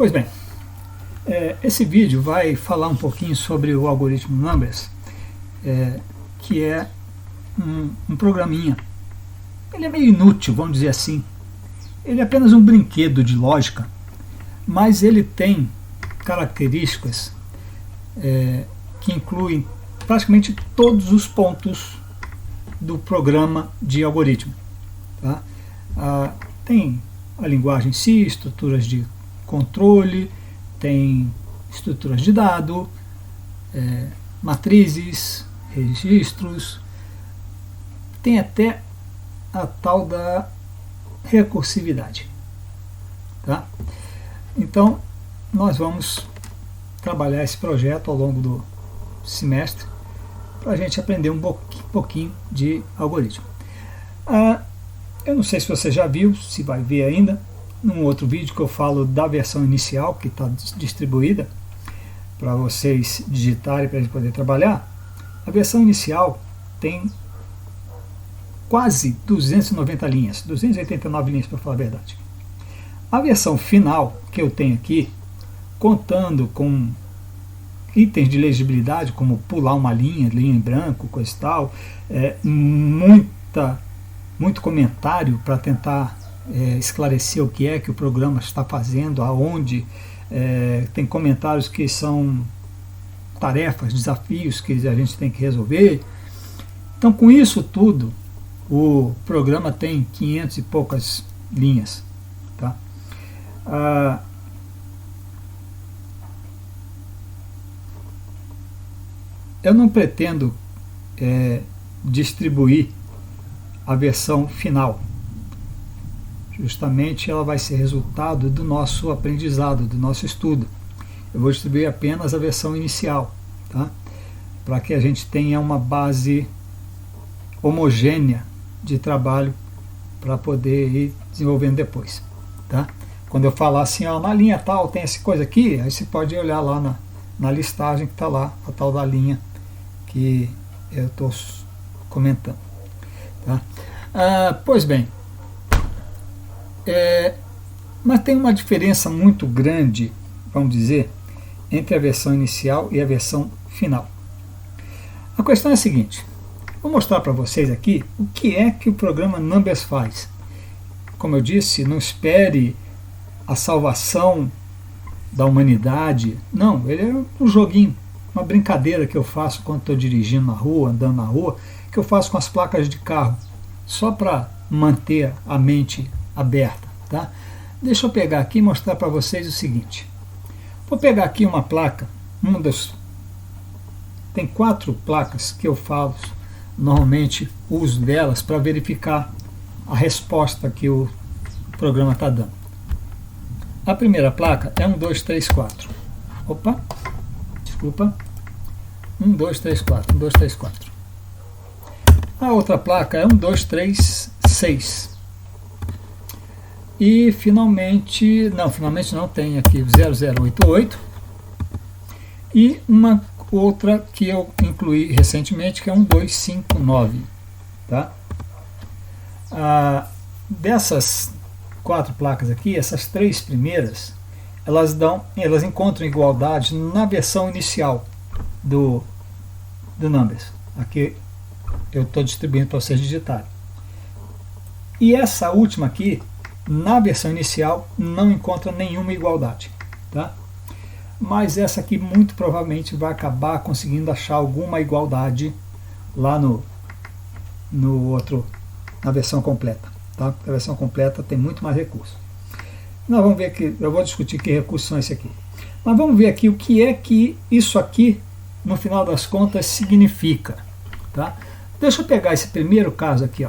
Pois bem, esse vídeo vai falar um pouquinho sobre o algoritmo Numbers, que é um programinha. Ele é meio inútil, vamos dizer assim. Ele é apenas um brinquedo de lógica, mas ele tem características que incluem praticamente todos os pontos do programa de algoritmo. Tá? Tem a linguagem em si, estruturas de controle, tem estruturas de dado, matrizes, registros, tem até a tal da recursividade. Tá? Então, nós vamos trabalhar esse projeto ao longo do semestre para a gente aprender um pouquinho de algoritmo. Eu não sei se você já viu, se vai ver ainda, num outro vídeo que eu falo da versão inicial que está distribuída para vocês digitarem para a gente poder trabalhar. A versão inicial tem quase 290 linhas, 289 linhas para falar a verdade. A versão final que eu tenho aqui, contando com itens de legibilidade, como pular uma linha em branco, coisa e tal, muito comentário para tentar esclarecer o que é que o programa está fazendo, aonde, tem comentários que são tarefas, desafios que a gente tem que resolver. Então, com isso tudo, o programa tem 500 e poucas linhas. Tá? Eu não pretendo distribuir a versão final. Justamente ela vai ser resultado do nosso aprendizado, do nosso estudo. Eu vou distribuir apenas a versão inicial, tá? Para que a gente tenha uma base homogênea de trabalho para poder ir desenvolvendo depois. Tá? Quando eu falar assim, na linha tal tem essa coisa aqui, aí você pode olhar lá na listagem que está lá, a tal da linha que eu estou comentando. Tá? Pois bem, mas tem uma diferença muito grande, vamos dizer, entre a versão inicial e a versão final. A questão é a seguinte: vou mostrar para vocês aqui o que é que o programa Numbers faz. Como eu disse, não espere a salvação da humanidade. Não, ele é um joguinho, uma brincadeira que eu faço quando estou dirigindo na rua, andando na rua, que eu faço com as placas de carro, só para manter a mente aberta. Tá? Deixa eu pegar aqui e mostrar para vocês o seguinte. Vou pegar aqui uma placa, tem 4 placas que eu falo, normalmente uso delas para verificar a resposta que o programa está dando. A primeira placa é 1, 2, 3, 4. Opa, desculpa. 1, 2, 3, 4. 1, 2, 3, 4. A outra placa é 1, 2, 3, 6. E finalmente não, tem aqui 0088. E uma outra que eu incluí recentemente, que é 1, 2, 5, 9. Tá? Dessas 4 placas aqui, essas 3 primeiras, elas encontram igualdade na versão inicial do Numbers. Aqui eu estou distribuindo para vocês digitarem. E essa última aqui, na versão inicial, não encontra nenhuma igualdade. Tá? Mas essa aqui muito provavelmente vai acabar conseguindo achar alguma igualdade lá na versão completa. Tá? Porque a versão completa tem muito mais recursos. Nós vamos ver aqui, eu vou discutir que recursos são esse aqui. Mas vamos ver aqui o que é que isso aqui, no final das contas, significa. Tá? Deixa eu pegar esse primeiro caso aqui.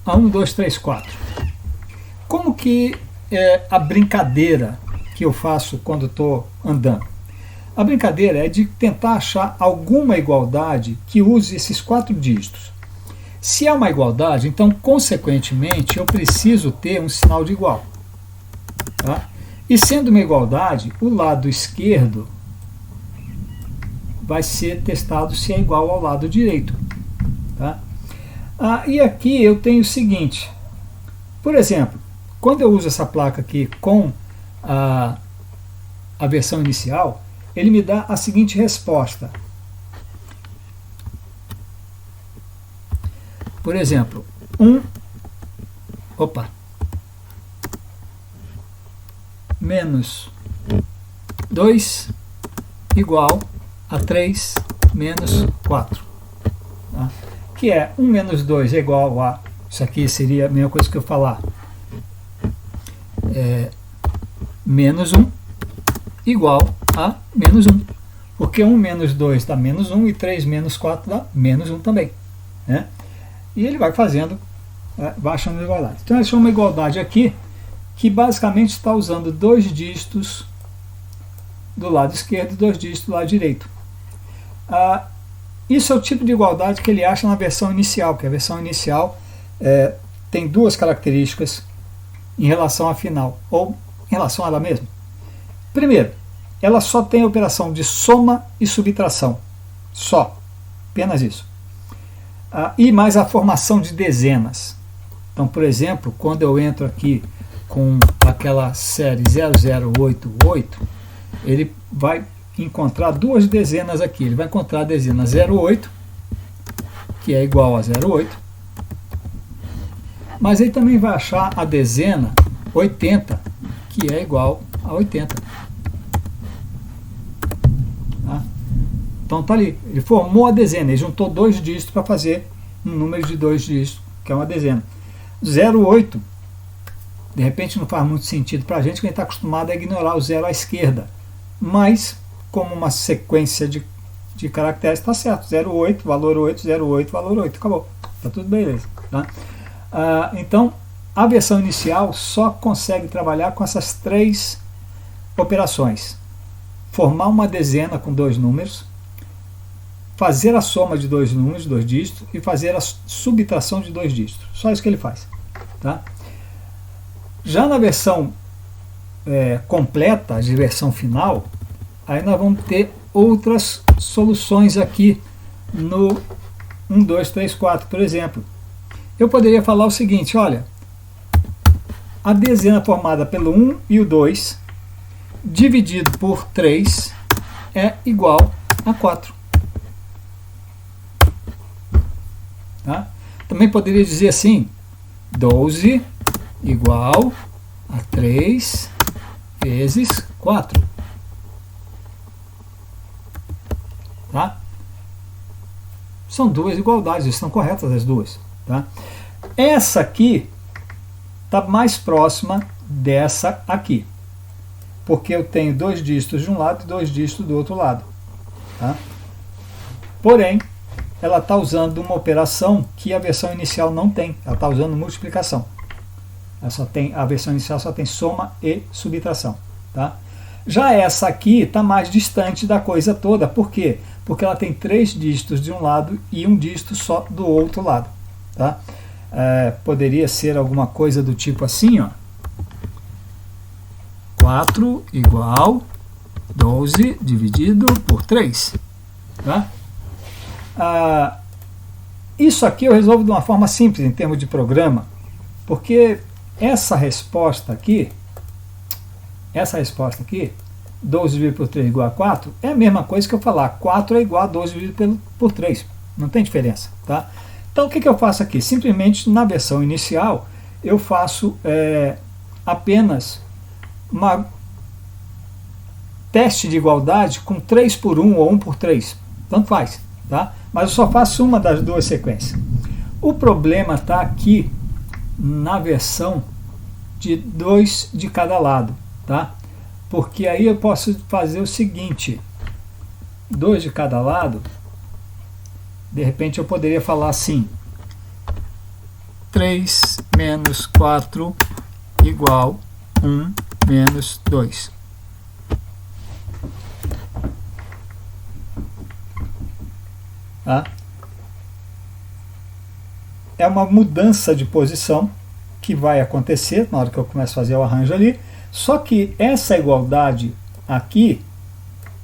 A 1, 2, 3, 4. Como que é a brincadeira que eu faço quando estou andando? A brincadeira é de tentar achar alguma igualdade que use esses 4 dígitos. Se há uma igualdade, então, consequentemente, eu preciso ter um sinal de igual. Tá? E sendo uma igualdade, o lado esquerdo vai ser testado se é igual ao lado direito. Tá? E aqui eu tenho o seguinte, por exemplo, quando eu uso essa placa aqui com a versão inicial, ele me dá a seguinte resposta. Por exemplo, menos 2 igual a 3 menos 4. Tá? Que é 1 menos 2 é igual a... Isso aqui seria a mesma coisa que eu falar. Menos 1 igual a menos 1. Porque 1 menos 2 dá menos 1 e 3 menos 4 dá menos 1 também. Né? E ele vai fazendo, vai achando igualdade. Então ele chama uma igualdade aqui, que basicamente está usando 2 dígitos do lado esquerdo e 2 dígitos do lado direito. Isso é o tipo de igualdade que ele acha na versão inicial, porque a versão inicial tem 2 características em relação à final, ou em relação a ela mesma. Primeiro, ela só tem a operação de soma e subtração. Só. Apenas isso. E mais a formação de dezenas. Então, por exemplo, quando eu entro aqui com aquela série 0088, ele vai encontrar 2 dezenas aqui. Ele vai encontrar a dezena 08, que é igual a 08, mas ele também vai achar a dezena 80, que é igual a 80. Tá? Então está ali, ele formou a dezena, ele juntou 2 dígitos para fazer um número de 2 dígitos, que é uma dezena. 08, de repente não faz muito sentido para a gente, que a gente está acostumado a ignorar o zero à esquerda, mas como uma sequência de caracteres está certo, 08, valor 8, 08, valor 8, acabou, está tudo beleza. Tá? Então a versão inicial só consegue trabalhar com essas 3 operações: formar uma dezena com 2 números, fazer a soma de 2 números, 2 dígitos, e fazer a subtração de 2 dígitos. Só isso que ele faz. Tá? Já na versão completa, de versão final, aí nós vamos ter outras soluções aqui no 1, 2, 3, 4, por exemplo. Eu poderia falar o seguinte, olha, a dezena formada pelo 1 e o 2 dividido por 3 é igual a 4. Tá? Também poderia dizer assim, 12 igual a 3 vezes 4. Tá? São 2 igualdades, estão corretas as duas. Tá? Essa aqui está mais próxima dessa aqui, porque eu tenho 2 dígitos de um lado e 2 dígitos do outro lado. Tá? Porém, ela está usando uma operação que a versão inicial não tem. Ela está usando multiplicação. A versão inicial só tem soma e subtração. Tá? Já essa aqui está mais distante da coisa toda. Por quê? Porque ela tem 3 dígitos de um lado e 1 dígito só do outro lado. Tá? Poderia ser alguma coisa do tipo assim, ó. 4 igual 12 dividido por 3. Tá? Isso aqui eu resolvo de uma forma simples em termos de programa, porque essa resposta aqui, 12 dividido por 3 igual a 4, é a mesma coisa que eu falar 4 é igual a 12 dividido por 3. Não tem diferença. Tá? Então o que eu faço aqui? Simplesmente na versão inicial eu faço apenas uma teste de igualdade com 3 por 1 ou 1 por 3. Tanto faz. Tá? Mas eu só faço uma das duas sequências. O problema está aqui na versão de 2 de cada lado. Tá? Porque aí eu posso fazer o seguinte: 2 de cada lado. De repente eu poderia falar assim: 3 menos 4 igual 1 menos 2. Tá? É uma mudança de posição que vai acontecer na hora que eu começo a fazer o arranjo ali. Só que essa igualdade aqui,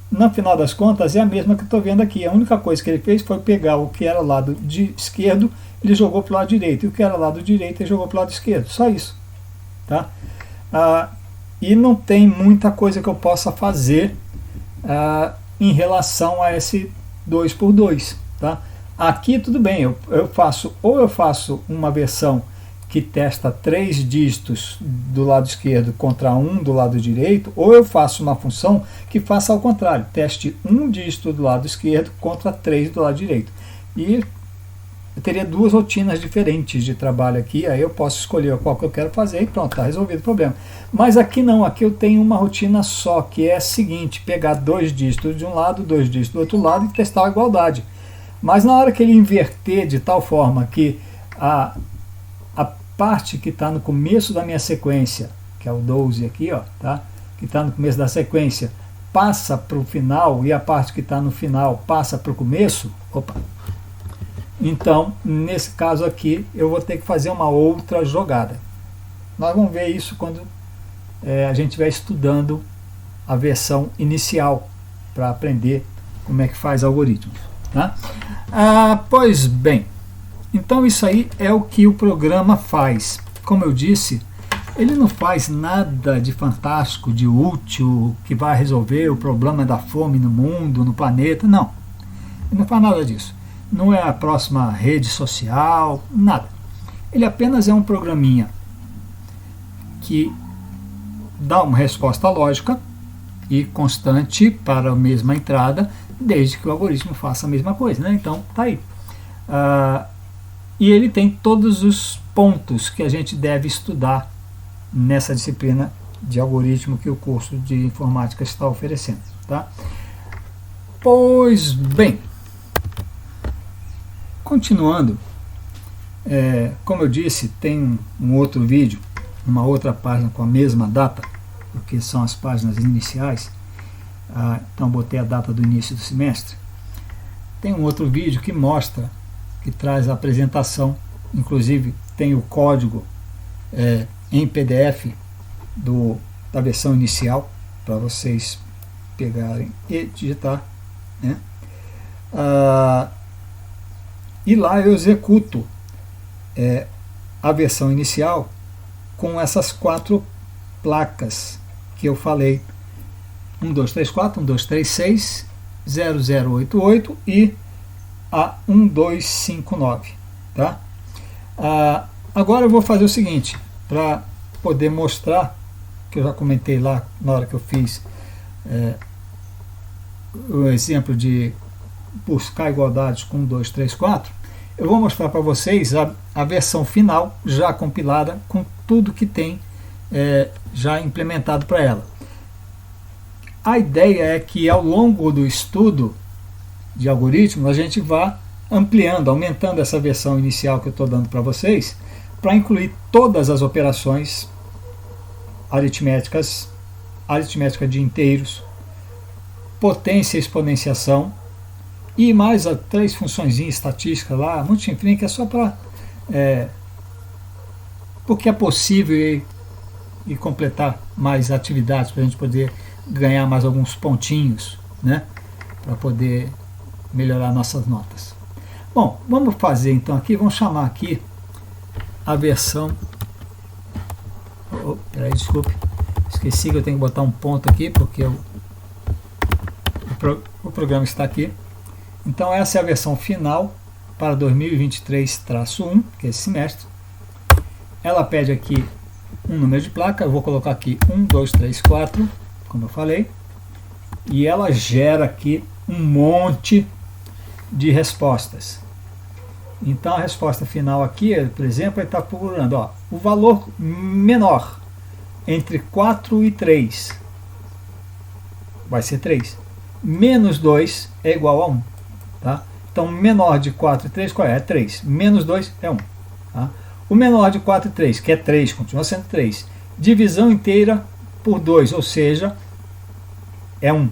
no final das contas, é a mesma que eu estou vendo aqui. A única coisa que ele fez foi pegar o que era lado esquerdo, ele jogou para o lado direito, e o que era lado direito, ele jogou para o lado esquerdo. Só isso. tá? E não tem muita coisa que eu possa fazer em relação a esse 2x2, tá? Aqui tudo bem, eu faço uma versão que testa 3 dígitos do lado esquerdo contra 1 do lado direito, ou eu faço uma função que faça ao contrário, teste 1 dígito do lado esquerdo contra 3 do lado direito. E eu teria 2 rotinas diferentes de trabalho aqui, aí eu posso escolher qual que eu quero fazer e pronto, está resolvido o problema. Mas aqui não, aqui eu tenho uma rotina só, que é a seguinte: pegar 2 dígitos de um lado, 2 dígitos do outro lado e testar a igualdade. Mas na hora que ele inverter de tal forma que a parte que está no começo da minha sequência, que é o 12 aqui, ó, tá? Que está no começo da sequência, passa para o final, e a parte que está no final passa para o começo, opa. Então, nesse caso aqui, eu vou ter que fazer uma outra jogada. Nós vamos ver isso quando a gente estiver estudando a versão inicial, para aprender como é que faz algoritmos, tá? Pois bem, então isso aí é o que o programa faz. Como eu disse, ele não faz nada de fantástico, de útil, que vai resolver o problema da fome no mundo, no planeta, não. Ele não faz nada disso. Não é a próxima rede social, nada. Ele apenas é um programinha que dá uma resposta lógica e constante para a mesma entrada, desde que o algoritmo faça a mesma coisa, né? Então, tá aí. E ele tem todos os pontos que a gente deve estudar nessa disciplina de algoritmo que o curso de informática está oferecendo, tá? Pois bem, continuando, como eu disse, tem um outro vídeo, uma outra página com a mesma data, porque são as páginas iniciais, então botei a data do início do semestre. Tem um outro vídeo que mostra, que traz a apresentação, inclusive tem o código em PDF da versão inicial, para vocês pegarem e digitar, né? E lá eu executo a versão inicial com essas 4 placas que eu falei: 1234, 1236, 0088 e a 1259, tá? Agora eu vou fazer o seguinte, para poder mostrar, que eu já comentei lá na hora que eu fiz o exemplo de buscar igualdades com 1, 2, 3, 4, eu vou mostrar para vocês a versão final já compilada com tudo que tem já implementado para ela. A ideia é que ao longo do estudo de algoritmos a gente vá ampliando, aumentando essa versão inicial que eu estou dando para vocês, para incluir todas as operações aritméticas, aritmética de inteiros, potência e exponenciação, e mais 3 funções estatísticas lá, muito chinfrim, que é só para porque é possível e completar mais atividades para a gente poder ganhar mais alguns pontinhos, né, para poder melhorar nossas notas. Bom, vamos fazer então aqui, vamos chamar aqui a versão. Peraí, desculpe, esqueci que eu tenho que botar um ponto aqui, porque o programa está aqui. Então essa é a versão final para 2023-1, que é esse semestre. Ela pede aqui um número de placa, eu vou colocar aqui 1, 2, 3, 4, como eu falei, e ela gera aqui um monte de respostas. Então a resposta final aqui, por exemplo, ele está procurando o valor menor entre 4 e 3, vai ser 3, menos 2 é igual a 1, tá? Então menor de 4 e 3 qual é? É 3, menos 2 é 1, tá? O menor de 4 e 3, que é 3, continua sendo 3, divisão inteira por 2, ou seja, é 1.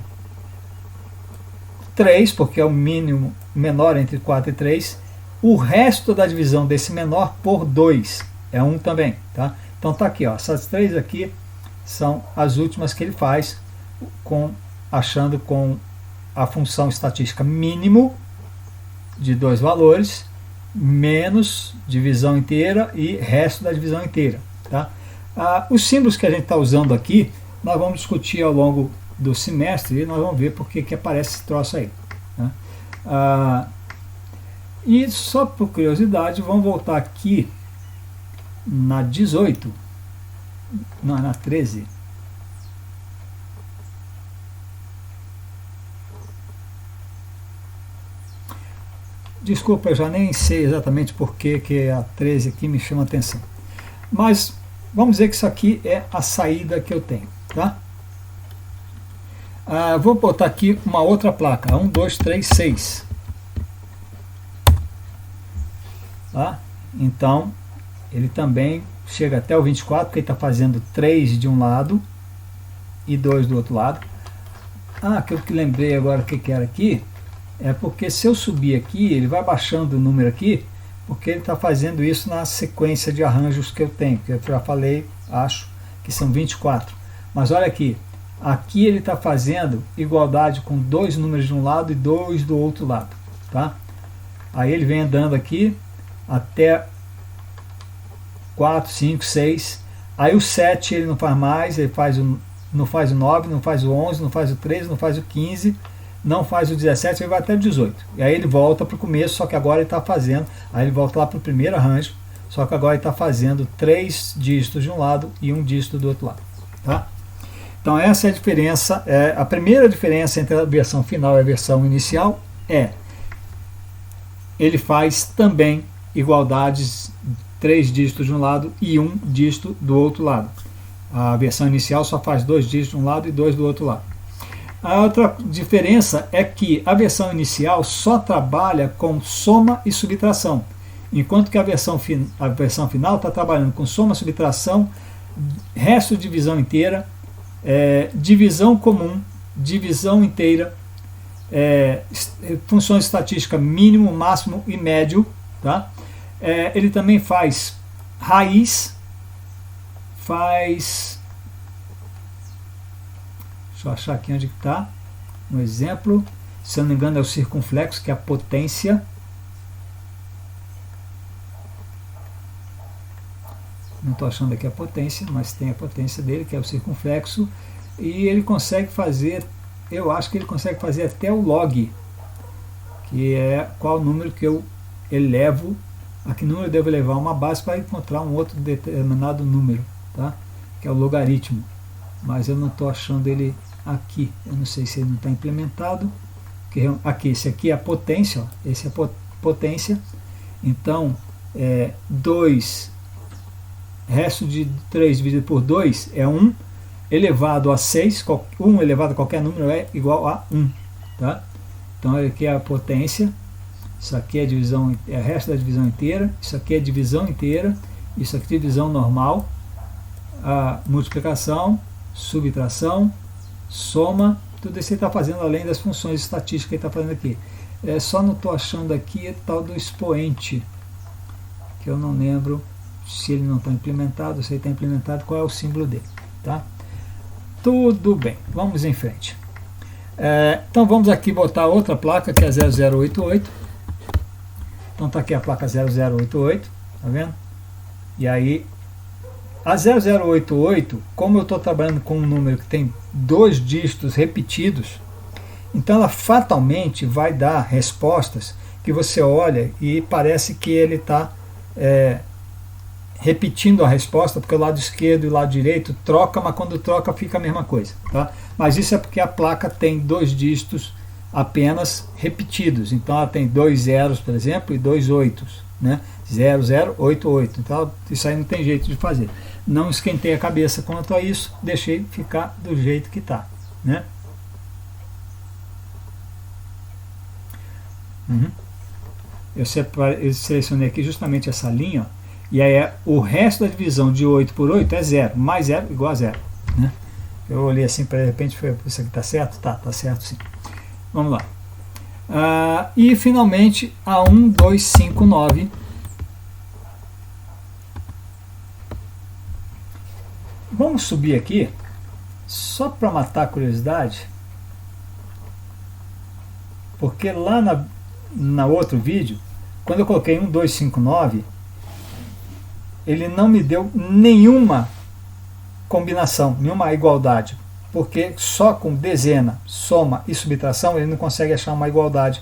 3, porque é o mínimo menor entre 4 e 3, o resto da divisão desse menor por 2 é 1 também, tá? Então tá aqui, essas 3 aqui são as últimas que ele faz, achando com a função estatística mínimo de 2 valores, menos divisão inteira e resto da divisão inteira, tá? Os símbolos que a gente está usando aqui, nós vamos discutir ao longo do semestre e nós vamos ver por que aparece esse troço aí. Né? E só por curiosidade, vamos voltar aqui na 18, não, na 13. Desculpa, eu já nem sei exatamente por que a 13 aqui me chama atenção. Mas vamos dizer que isso aqui é a saída que eu tenho. Tá? Vou botar aqui uma outra placa, 1, 2, 3, 6. Tá? Então, ele também chega até o 24, porque ele está fazendo 3 de um lado e 2 do outro lado. Aquilo que lembrei agora que era aqui, é porque se eu subir aqui, ele vai baixando o número aqui, porque ele está fazendo isso na sequência de arranjos que eu tenho, que eu já falei, acho que são 24. Mas olha aqui, aqui ele está fazendo igualdade com 2 números de um lado e 2 do outro lado. Tá? Aí ele vem andando aqui até 4, 5, 6. Aí o 7 ele não faz mais, ele não faz o 9, não faz o 11, não faz o 13, não faz o 15, não faz o 17, ele vai até o 18. E aí ele volta para o começo, só que agora ele está fazendo, aí ele volta lá para o primeiro arranjo, só que agora ele está fazendo 3 dígitos de um lado e 1 dígito do outro lado. Tá? Então essa é a diferença, a primeira diferença entre a versão final e a versão inicial é, ele faz também igualdades, 3 dígitos de um lado e 1 dígito do outro lado. A versão inicial só faz 2 dígitos de um lado e 2 do outro lado. A outra diferença é que a versão inicial só trabalha com soma e subtração, enquanto que a versão final está trabalhando com soma, subtração, resto de divisão inteira, divisão comum, divisão inteira, funções estatísticas mínimo, máximo e médio. Tá? Ele também faz raiz, deixa eu achar aqui onde está um exemplo, se eu não me engano é o circunflexo, que é a potência. Não estou achando aqui a potência, mas tem a potência dele, que é o circunflexo, e ele consegue fazer, eu acho que ele consegue fazer até o log, que é qual número que eu elevo, a que número eu devo elevar uma base para encontrar um outro determinado número, tá? Que é o logaritmo, mas eu não estou achando ele aqui, eu não sei se ele não está implementado. Aqui, esse aqui é a potência, ó, esse é a potência, então 2, resto de 3 dividido por 2 é 1, elevado a 6, 1 elevado a qualquer número é igual a 1. Tá? Então aqui é a potência, isso aqui é a divisão, é o resto da divisão inteira, isso aqui é a divisão inteira, isso aqui é divisão normal, a multiplicação, subtração, soma, tudo isso ele está fazendo além das funções estatísticas que ele está fazendo aqui. Só não estou achando aqui tal do expoente, que eu não lembro se ele não está implementado, se ele está implementado, qual é o símbolo dele. Tá? Tudo bem, vamos em frente. Então vamos aqui botar outra placa, que é 0088. Então está aqui a placa 0088, tá vendo? E aí, a 0088, como eu estou trabalhando com um número que tem 2 dígitos repetidos, então ela fatalmente vai dar respostas que você olha e parece que ele está repetindo a resposta, porque o lado esquerdo e o lado direito troca, mas quando troca fica a mesma coisa. Tá? Mas isso é porque a placa tem 2 dígitos apenas repetidos. Então ela tem 2 zeros, por exemplo, e 2 oitos. Né? 0088. Então isso aí não tem jeito de fazer. Não esquentei a cabeça quanto a isso, deixei ficar do jeito que está. Né? Eu selecionei aqui justamente essa linha, ó, e aí o resto da divisão de 8 por 8 é 0, mais 0 igual a 0. Né? Eu olhei assim, para de repente, isso aqui está certo? Tá certo sim. Vamos lá. E finalmente a 1259. Vamos subir aqui, só para matar a curiosidade, porque lá na outro vídeo, quando eu coloquei 1259, ele não me deu nenhuma combinação, nenhuma igualdade, porque só com dezena, soma e subtração ele não consegue achar uma igualdade.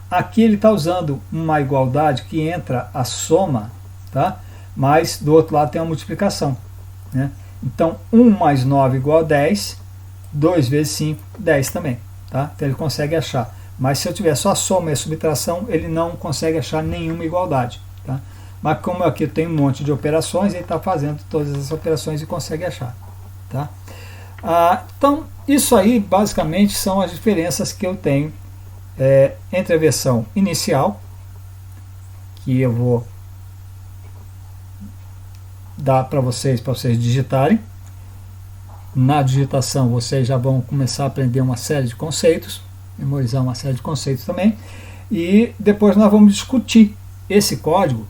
Aqui ele está usando uma igualdade que entra a soma, tá? Mas do outro lado tem a multiplicação, né? Então 1 mais 9 igual a 10, 2 vezes 5, 10 também, tá? Então ele consegue achar. Mas se eu tiver só a soma e a subtração, ele não consegue achar nenhuma igualdade, tá? Mas como aqui eu tenho um monte de operações, ele está fazendo todas as operações e consegue achar, tá? Então isso aí basicamente são as diferenças que eu tenho entre a versão inicial, que eu vou dar para vocês digitarem. Na digitação vocês já vão começar a aprender uma série de conceitos, memorizar uma série de conceitos também, e depois nós vamos discutir esse código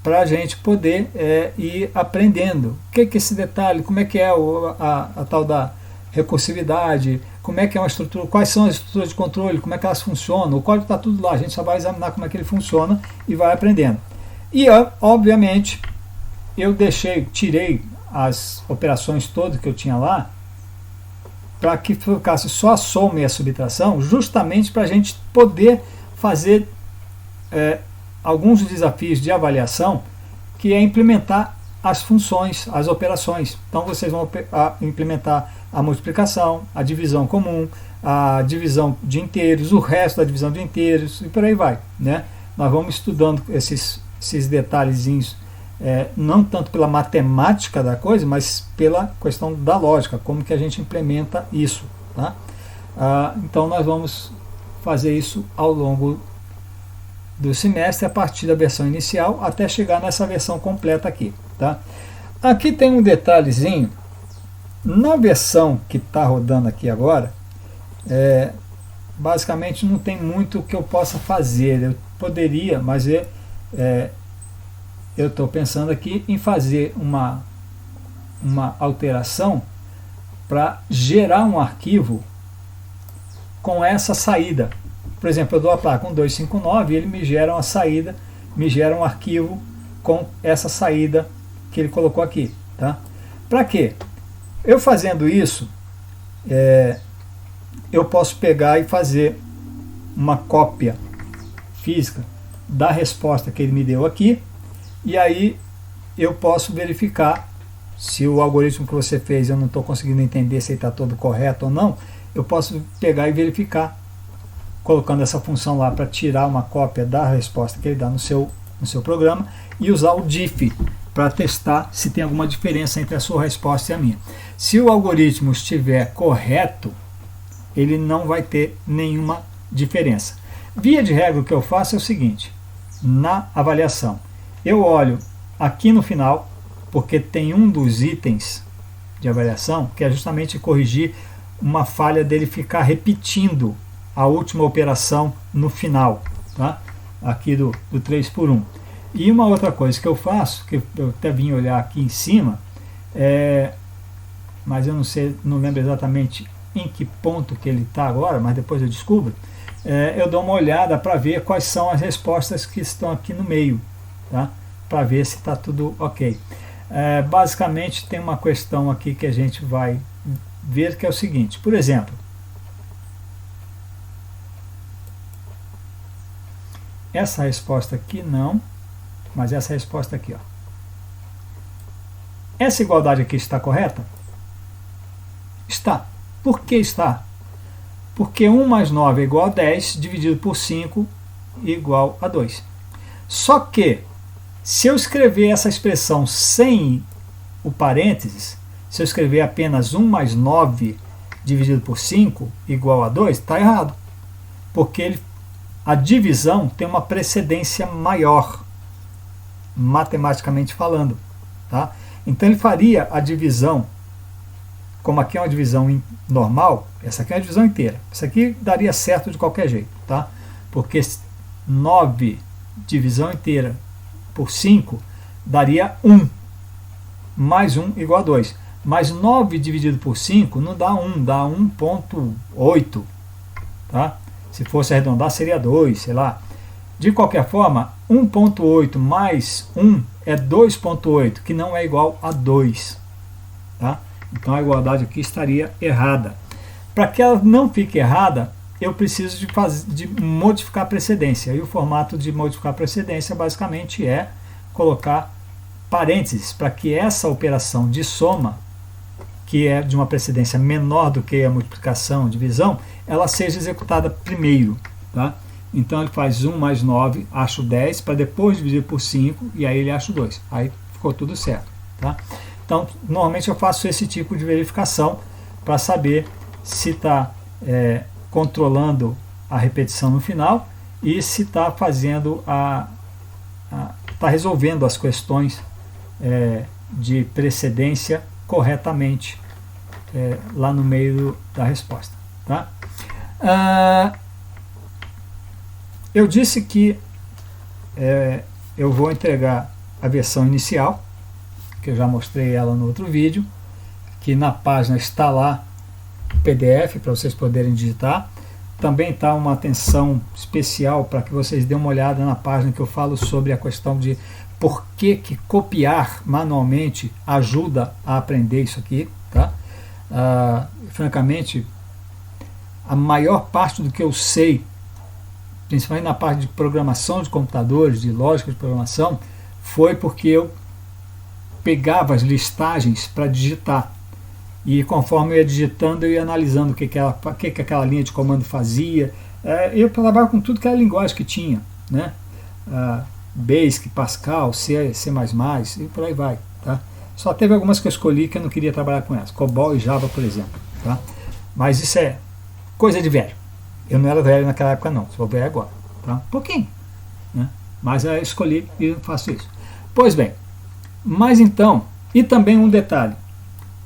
para a gente poder ir aprendendo o que é esse detalhe, como é que é a tal da recursividade, como é que é uma estrutura, quais são as estruturas de controle, como é que elas funcionam. O código está tudo lá, a gente só vai examinar como é que ele funciona e vai aprendendo. E obviamente eu tirei as operações todas que eu tinha lá para que ficasse só a soma e a subtração, justamente para a gente poder fazer alguns desafios de avaliação, que é implementar as funções, as operações. Então vocês vão implementar a multiplicação, a divisão comum, a divisão de inteiros, o resto da divisão de inteiros e por aí vai, né? Nós vamos estudando esses detalhezinhos, não tanto pela matemática da coisa, mas pela questão da lógica, como que a gente implementa isso, tá? Então nós vamos fazer isso ao longo do semestre, a partir da versão inicial até chegar nessa versão completa aqui, tá? Aqui tem um detalhezinho. Na versão que está rodando aqui agora, basicamente não tem muito que eu possa fazer. Eu poderia, mas eu estou pensando aqui em fazer uma alteração para gerar um arquivo com essa saída. Por exemplo, eu dou a placa 1259 e ele me gera uma saída, me gera um arquivo com essa saída que ele colocou aqui, tá? Para quê? Eu fazendo isso, eu posso pegar e fazer uma cópia física da resposta que ele me deu aqui, e aí eu posso verificar se o algoritmo que você fez eu não estou conseguindo entender se ele está todo correto ou não. Eu posso pegar e verificar, colocando essa função lá para tirar uma cópia da resposta que ele dá no seu programa, e usar o diff para testar se tem alguma diferença entre a sua resposta e a minha. Se o algoritmo estiver correto, ele não vai ter nenhuma diferença. Via de regra, o que eu faço é o seguinte: na avaliação, eu olho aqui no final, porque tem um dos itens de avaliação que é justamente corrigir uma falha dele ficar repetindo a última operação no final, tá? Aqui do 3 por 1. E uma outra coisa que eu faço, que eu até vim olhar aqui em cima, mas eu não lembro exatamente em que ponto que ele está agora, mas depois eu descubro, eu dou uma olhada para ver quais são as respostas que estão aqui no meio, tá? Para ver se está tudo ok. Basicamente tem uma questão aqui que a gente vai ver, que é o seguinte: por exemplo, essa resposta aqui não, mas essa resposta aqui, ó. Essa igualdade aqui está correta? Está. Por que está? Porque 1 mais 9 é igual a 10, dividido por 5 igual a 2. Só que, se eu escrever essa expressão sem o parênteses, se eu escrever apenas 1 mais 9 dividido por 5 igual a 2, está errado. Porque a divisão tem uma precedência maior, matematicamente falando, tá? Então ele faria a divisão, como aqui é uma divisão normal, essa aqui é uma divisão inteira. Essa aqui daria certo de qualquer jeito, tá? Porque 9 divisão inteira por 5 daria 1, mais 1 igual a 2. Mas 9 dividido por 5 não dá 1, dá 1,8, tá? Se fosse arredondar seria 2, sei lá. De qualquer forma, 1,8 mais 1 é 2,8, que não é igual a 2, tá? Então a igualdade aqui estaria errada. Para que ela não fique errada, eu preciso de modificar a precedência. E o formato de modificar a precedência basicamente é colocar parênteses para que essa operação de soma, que é de uma precedência menor do que a multiplicação, divisão, ela seja executada primeiro. Tá? Então ele faz 1 mais 9, acho 10, para depois dividir por 5, e aí ele acha 2. Aí ficou tudo certo. Tá? Então, normalmente eu faço esse tipo de verificação para saber se está controlando a repetição no final e se está fazendo está resolvendo as questões de precedência corretamente lá no meio da resposta. Tá? Eu disse que eu vou entregar a versão inicial, que eu já mostrei ela no outro vídeo, que na página está lá o PDF para vocês poderem digitar. Também está uma atenção especial para que vocês dêem uma olhada na página que eu falo sobre a questão de por que copiar manualmente ajuda a aprender isso aqui. Tá? Francamente, a maior parte do que eu sei, principalmente na parte de programação de computadores, de lógica de programação, foi porque eu pegava as listagens para digitar. E conforme eu ia digitando, eu ia analisando o que aquela linha de comando fazia. Eu trabalhava com tudo que era linguagem que tinha, né? Basic, Pascal, C, C++, e por aí vai. Tá? Só teve algumas que eu escolhi que eu não queria trabalhar com elas, COBOL e Java, por exemplo. Tá? Mas isso é coisa de velho. Eu não era velho naquela época não, sou velho agora. Tá? Um pouquinho. Né? Mas eu escolhi e faço isso. Pois bem, mas então, e também um detalhe,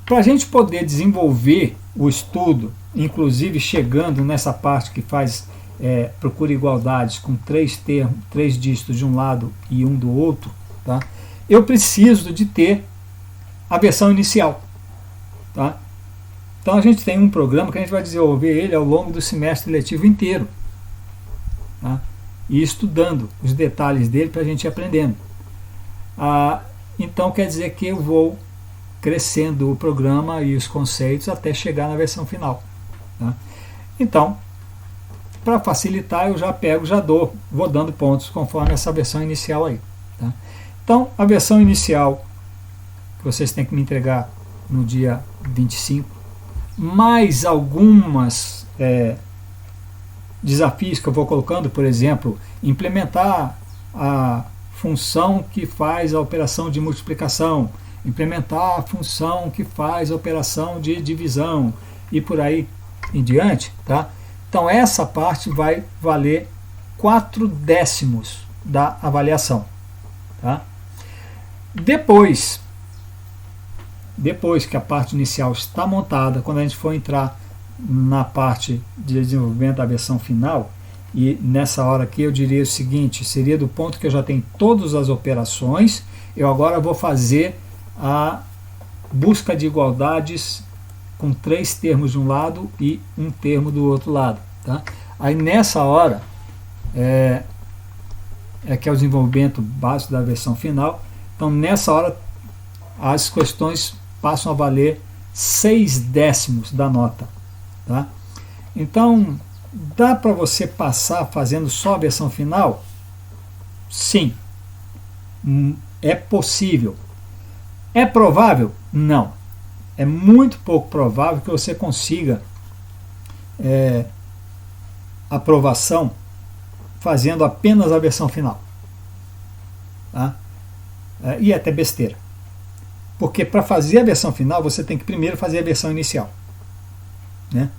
para a gente poder desenvolver o estudo, inclusive chegando nessa parte que faz procura igualdades com 3 dígitos de um lado e um do outro, tá? Eu preciso de ter a versão inicial. Tá? Então a gente tem um programa que a gente vai desenvolver ele ao longo do semestre letivo inteiro. Tá? E estudando os detalhes dele para a gente ir aprendendo. Então quer dizer que eu vou crescendo o programa e os conceitos até chegar na versão final. Tá? Então, para facilitar, eu já vou dando pontos conforme essa versão inicial aí. Tá? Então, a versão inicial que vocês têm que me entregar no dia 25, mais algumas desafios que eu vou colocando, por exemplo, implementar a função que faz a operação de multiplicação, implementar a função que faz a operação de divisão e por aí em diante. Tá? Então essa parte vai valer 4/10 da avaliação. Tá? Depois que a parte inicial está montada, quando a gente for entrar na parte de desenvolvimento da versão final, e nessa hora aqui eu diria o seguinte, seria do ponto que eu já tenho todas as operações, eu agora vou fazer a busca de igualdades com 3 termos de um lado e um termo do outro lado. Tá? Aí nessa hora que é o desenvolvimento básico da versão final. Então nessa hora as questões passam a valer 6/10 da nota. Tá? Então dá para você passar fazendo só a versão final? Sim, é possível. É provável? Não. É muito pouco provável que você consiga aprovação fazendo apenas a versão final. Tá? E é até besteira. Porque para fazer a versão final, você tem que primeiro fazer a versão inicial. Né?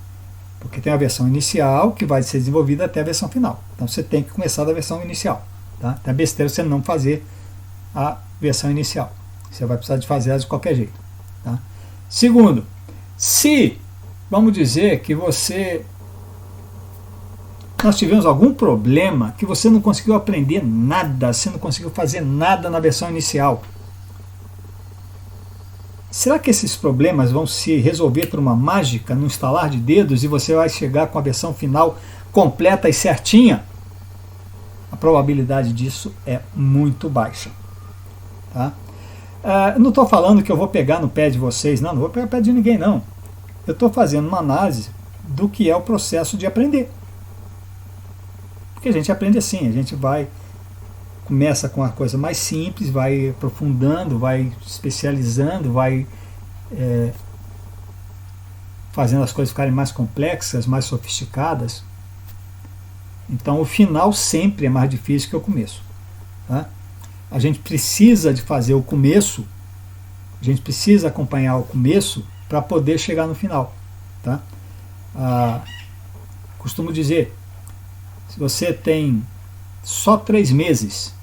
Porque tem a versão inicial que vai ser desenvolvida até a versão final. Então você tem que começar da versão inicial. Tá? É besteira você não fazer a versão inicial. Você vai precisar de fazer ela de qualquer jeito. Tá? Segundo, se, vamos dizer que nós tivemos algum problema que você não conseguiu aprender nada, você não conseguiu fazer nada na versão inicial, será que esses problemas vão se resolver por uma mágica, num estalar de dedos, e você vai chegar com a versão final completa e certinha? A probabilidade disso é muito baixa. Tá? Não estou falando que eu vou pegar no pé de vocês, não vou pegar no pé de ninguém, não. Eu estou fazendo uma análise do que é o processo de aprender. Porque a gente aprende assim, a gente começa com a coisa mais simples, vai aprofundando, vai especializando, vai fazendo as coisas ficarem mais complexas, mais sofisticadas. Então o final sempre é mais difícil que o começo. Tá? A gente precisa de fazer o começo, a gente precisa acompanhar o começo para poder chegar no final. Tá? Costumo dizer, se você tem só 3 meses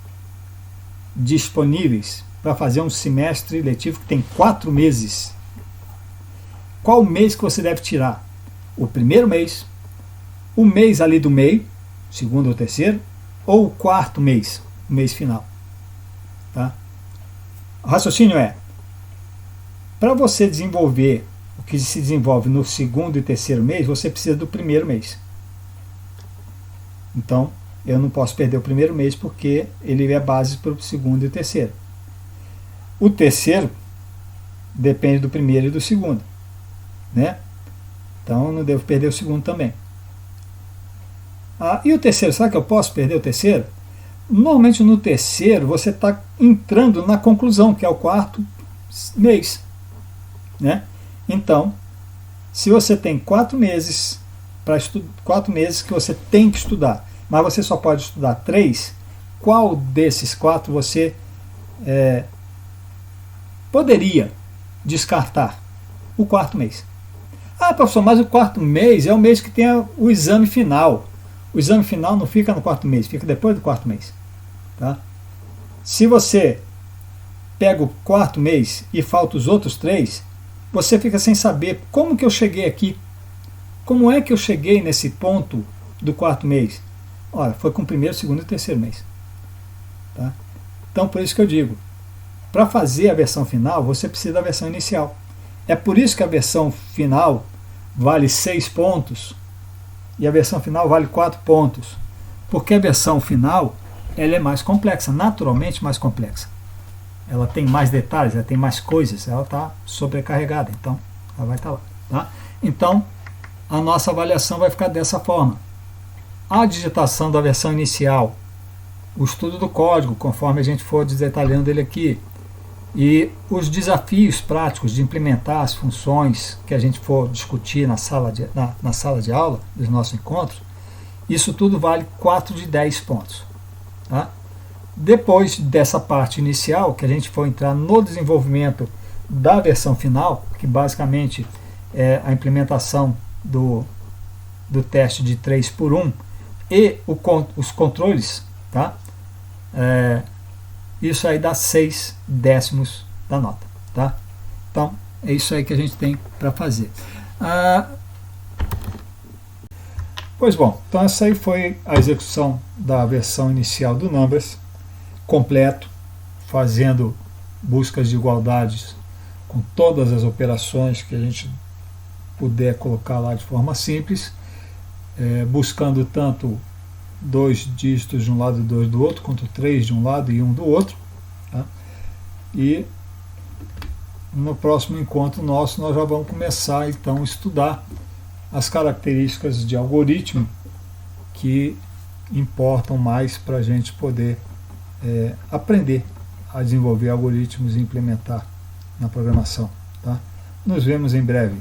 disponíveis para fazer um semestre letivo que tem 4 meses, qual mês que você deve tirar? O primeiro mês, o mês ali do meio, segundo ou terceiro, ou o quarto mês, o mês final. Tá? O raciocínio é, para você desenvolver o que se desenvolve no segundo e terceiro mês, você precisa do primeiro mês. Então, eu não posso perder o primeiro mês porque ele é base para o segundo e o terceiro. O terceiro depende do primeiro e do segundo. Né? Então, eu não devo perder o segundo também. E o terceiro, será que eu posso perder o terceiro? Normalmente no terceiro você está entrando na conclusão, que é o quarto mês. Né? Então, se você tem 4 meses, 4 meses que você tem que estudar, mas você só pode estudar 3, qual desses 4 você poderia descartar? O quarto mês. Professor, mas o quarto mês é o mês que tem o exame final. O exame final não fica no quarto mês, fica depois do quarto mês. Tá? Se você pega o quarto mês e falta os outros 3, você fica sem saber como que eu cheguei aqui. Como é que eu cheguei nesse ponto do quarto mês? Ora, foi com o primeiro, segundo e terceiro mês. Tá? Então, por isso que eu digo, para fazer a versão final, você precisa da versão inicial. É por isso que a versão final vale 6 pontos e a versão final vale 4 pontos. Porque a versão final ela é mais complexa, naturalmente mais complexa. Ela tem mais detalhes, ela tem mais coisas, ela está sobrecarregada, então ela vai estar lá. Tá? Então, a nossa avaliação vai ficar dessa forma. A digitação da versão inicial, o estudo do código, conforme a gente for detalhando ele aqui, e os desafios práticos de implementar as funções que a gente for discutir na sala de aula dos nossos encontros, isso tudo vale 4 de 10 pontos. Tá? Depois dessa parte inicial, que a gente for entrar no desenvolvimento da versão final, que basicamente é a implementação do teste de 3x1 e os controles, tá? Isso aí dá 6 décimos da nota. Tá? Então, é isso aí que a gente tem para fazer. Pois bom, então essa aí foi a execução da versão inicial do Numbers, completo, fazendo buscas de igualdades com todas as operações que a gente puder colocar lá de forma simples, buscando tanto 2 dígitos de um lado e 2 do outro, quanto 3 de um lado e 1 do outro. Tá? E no próximo encontro nosso nós já vamos começar então a estudar as características de algoritmo que importam mais para a gente poder aprender a desenvolver algoritmos e implementar na programação. Tá? Nos vemos em breve.